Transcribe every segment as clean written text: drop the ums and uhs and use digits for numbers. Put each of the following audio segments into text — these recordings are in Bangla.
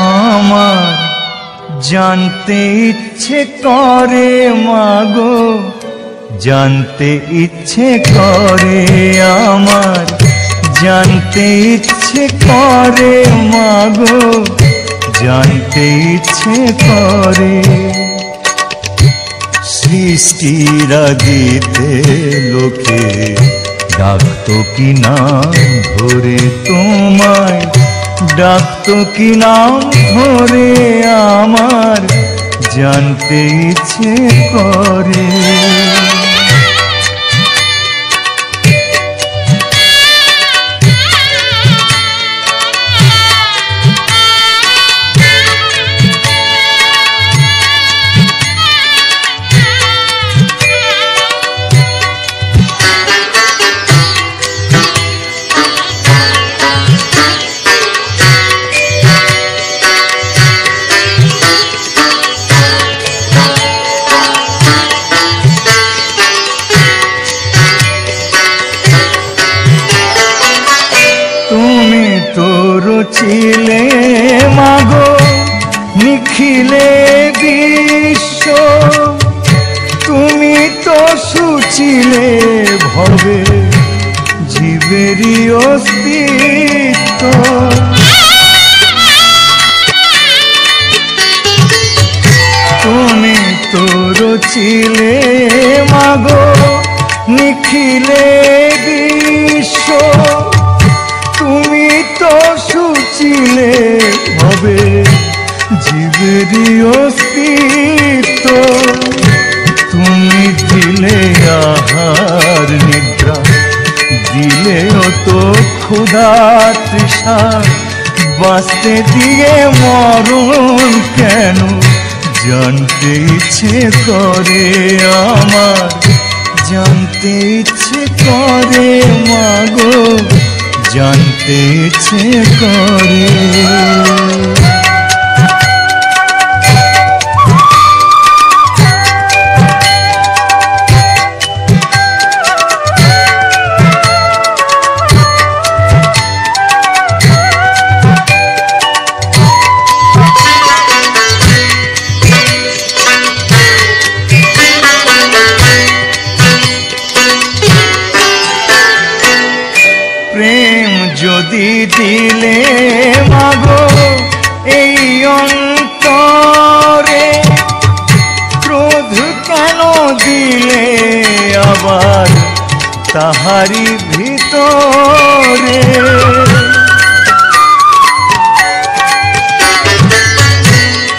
আমার জানতে ইচ্ছে করে মাগো, জানতে ইচ্ছে করে আমার, জানতে ইচ্ছে করে মাগো, জানতে ইচ্ছে করে। সৃষ্টিরা দিতে লোকে ডাকতো কি নাম ধরে তোমায়, ডাকতো কি নাম ধরে আমার, জানতে ইচ্ছে করে। ছিলে মাগো নিখিলে বিশ্ব, তুমি তো সুছিলে ভবে জীবেরই অস্তিত্ব। তুমি তো রচিলে মাগো নিখিলে বিশ্ব, তুমি তো সুচিলে হবে জীবেরই অস্তিত্ব। তুমি দিলে আহার নিদ্রা, দিলে তো ক্ষুধা তৃষা, বাঁচতে দিয়ে মরণ কেন, জানতে ইচ্ছে করে আমার, জানতে ইচ্ছে করে মাগো, জানতে ইচ্ছে করে। প্রেম যদি দিলে মাগো এই অন্তরে, ক্রোধ কেন দিলে আবার তাহারি ভিতরে।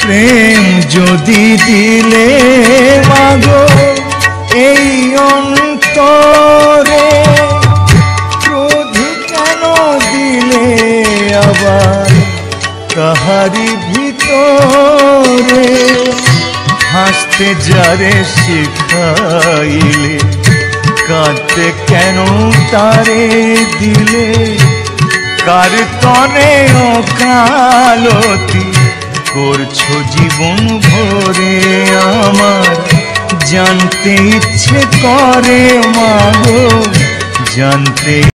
প্রেম যদি দিলে মাগো এই অন্তরে, আবার কাহারি ভিতরে। হাসতে যারে শিখাইলে, কাঁদতে কেন তারে দিলে, কার তনে ওকালতি করছো জীবন ভরে আমার, জানতে ইচ্ছে করে মাগো, জানতে